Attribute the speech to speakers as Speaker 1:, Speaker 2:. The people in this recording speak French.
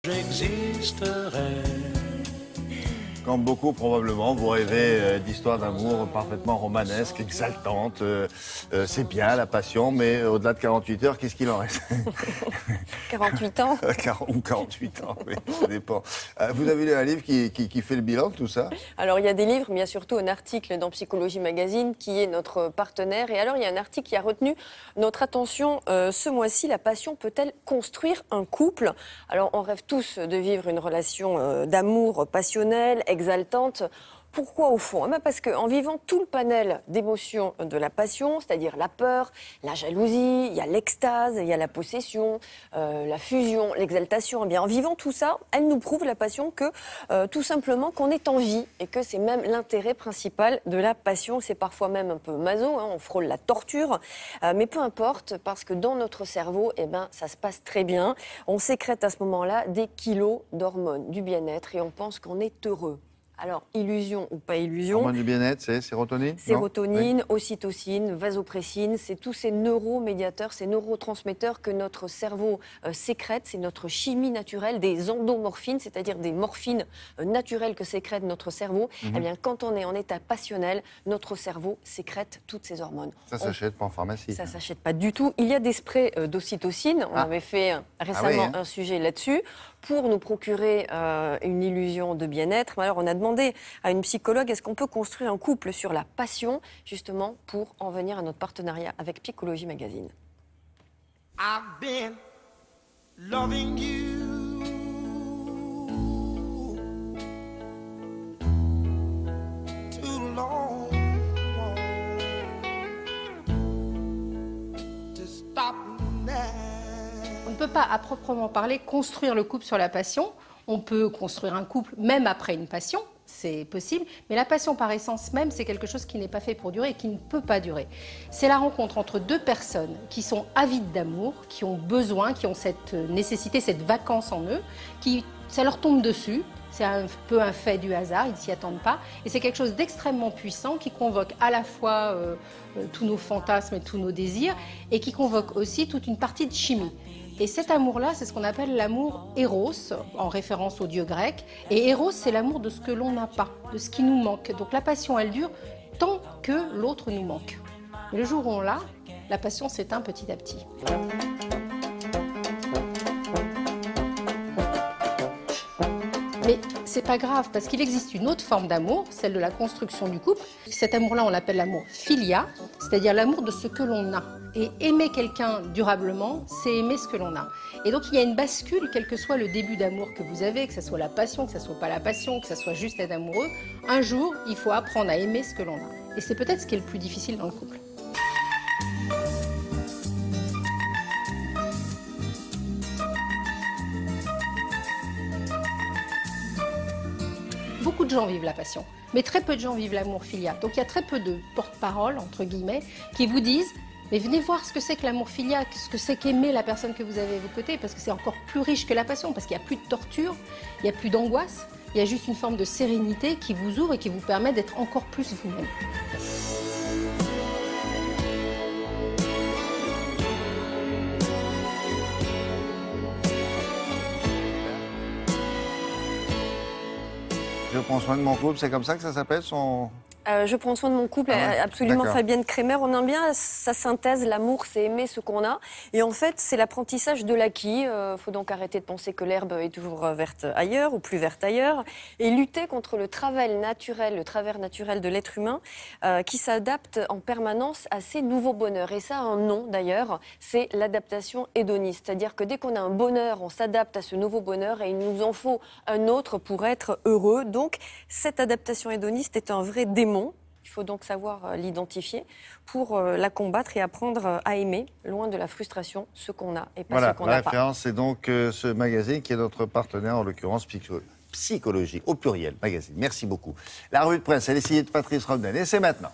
Speaker 1: J'existerai.
Speaker 2: Comme beaucoup, probablement, vous rêvez d'histoires d'amour parfaitement romanesques, exaltantes. C'est bien, la passion, mais au-delà de 48 heures, qu'est-ce qu'il en reste?
Speaker 3: 48 ans.
Speaker 2: Ou 48 ans, oui, ça dépend. Vous avez lu un livre qui fait le bilan de tout ça?
Speaker 3: Alors, il y a des livres, mais il y a surtout un article dans Psychologie Magazine qui est notre partenaire. Et alors, il y a un article qui a retenu notre attention ce mois-ci. La passion peut-elle construire un couple? Alors, on rêve tous de vivre une relation d'amour passionnelle, exaltante. Pourquoi au fond? Parce qu'en vivant tout le panel d'émotions de la passion, c'est-à-dire la peur, la jalousie, il y a l'extase, il y a la possession, la fusion, l'exaltation, eh bien, en vivant tout ça, elle nous prouve, la passion, que tout simplement qu'on est en vie et que c'est même l'intérêt principal de la passion. C'est parfois même un peu maso, on frôle la torture, mais peu importe, parce que dans notre cerveau, eh ben, ça se passe très bien. On sécrète à ce moment-là des kilos d'hormones du bien-être et on pense qu'on est heureux. Alors, illusion ou pas illusion.
Speaker 2: Hormone du bien-être, c'est sérotonine?
Speaker 3: Sérotonine,
Speaker 2: Oui.
Speaker 3: ocytocine, vasopressine, c'est tous ces neuromédiateurs, ces neurotransmetteurs que notre cerveau sécrète. C'est notre chimie naturelle, des endomorphines, c'est-à-dire des morphines naturelles que sécrète notre cerveau. Eh bien, quand on est en état passionnel, notre cerveau sécrète toutes ces hormones.
Speaker 2: Ça s'achète pas en pharmacie.
Speaker 3: Ça ne s'achète pas du tout. Il y a des sprays d'ocytocine. On avait fait récemment un sujet là-dessus pour nous procurer une illusion de bien-être. Mais alors, on a demandé à une psychologue, est-ce qu'on peut construire un couple sur la passion, justement, pour en venir à notre partenariat avec Psychologie Magazine.
Speaker 1: I've been loving you too long to stop now.
Speaker 4: On ne peut pas, à proprement parler, construire le couple sur la passion. On peut construire un couple même après une passion, c'est possible, mais la passion par essence même, c'est quelque chose qui n'est pas fait pour durer et qui ne peut pas durer. C'est la rencontre entre deux personnes qui sont avides d'amour, qui ont besoin, qui ont cette nécessité, cette vacance en eux, ça leur tombe dessus. C'est un peu un fait du hasard, ils ne s'y attendent pas. Et c'est quelque chose d'extrêmement puissant qui convoque à la fois tous nos fantasmes et tous nos désirs et qui convoque aussi toute une partie de chimie. Et cet amour-là, c'est ce qu'on appelle l'amour Eros, en référence au dieu grec. Et Eros, c'est l'amour de ce que l'on n'a pas, de ce qui nous manque. Donc la passion, elle dure tant que l'autre nous manque. Et le jour où on l'a, la passion s'éteint petit à petit. Mais c'est pas grave, parce qu'il existe une autre forme d'amour, celle de la construction du couple. Cet amour-là, on l'appelle l'amour philia, c'est-à-dire l'amour de ce que l'on a. Et aimer quelqu'un durablement, c'est aimer ce que l'on a. Et donc il y a une bascule, quel que soit le début d'amour que vous avez, que ce soit la passion, que ce soit pas la passion, que ce soit juste être amoureux, un jour, il faut apprendre à aimer ce que l'on a. Et c'est peut-être ce qui est le plus difficile dans le couple. Beaucoup de gens vivent la passion, mais très peu de gens vivent l'amour filia. Donc il y a très peu de porte-parole, entre guillemets, qui vous disent « Mais venez voir ce que c'est que l'amour filia, ce que c'est qu'aimer la personne que vous avez à vos côtés, parce que c'est encore plus riche que la passion, parce qu'il n'y a plus de torture, il n'y a plus d'angoisse, il y a juste une forme de sérénité qui vous ouvre et qui vous permet d'être encore plus vous-même. »
Speaker 2: Je prends soin de mon couple, c'est comme ça que ça s'appelle son...
Speaker 3: Je prends soin de mon couple, absolument. Fabienne Kremer. On aime bien sa synthèse, l'amour, c'est aimer ce qu'on a. Et en fait, c'est l'apprentissage de l'acquis. Il faut donc arrêter de penser que l'herbe est toujours verte ailleurs ou plus verte ailleurs. Et lutter contre le travers naturel de l'être humain qui s'adapte en permanence à ces nouveaux bonheurs. Et ça a un nom d'ailleurs, c'est l'adaptation hédoniste. C'est-à-dire que dès qu'on a un bonheur, on s'adapte à ce nouveau bonheur et il nous en faut un autre pour être heureux. Donc, cette adaptation hédoniste est un vrai démon. Il faut donc savoir l'identifier pour la combattre et apprendre à aimer, loin de la frustration, ce qu'on a et pas ce qu'on n'a pas.
Speaker 2: La référence, c'est donc ce magazine qui est notre partenaire, en l'occurrence Psychologie, au pluriel, magazine. Merci beaucoup. La revue de presse, elle est signée de Patrice Romden et c'est maintenant.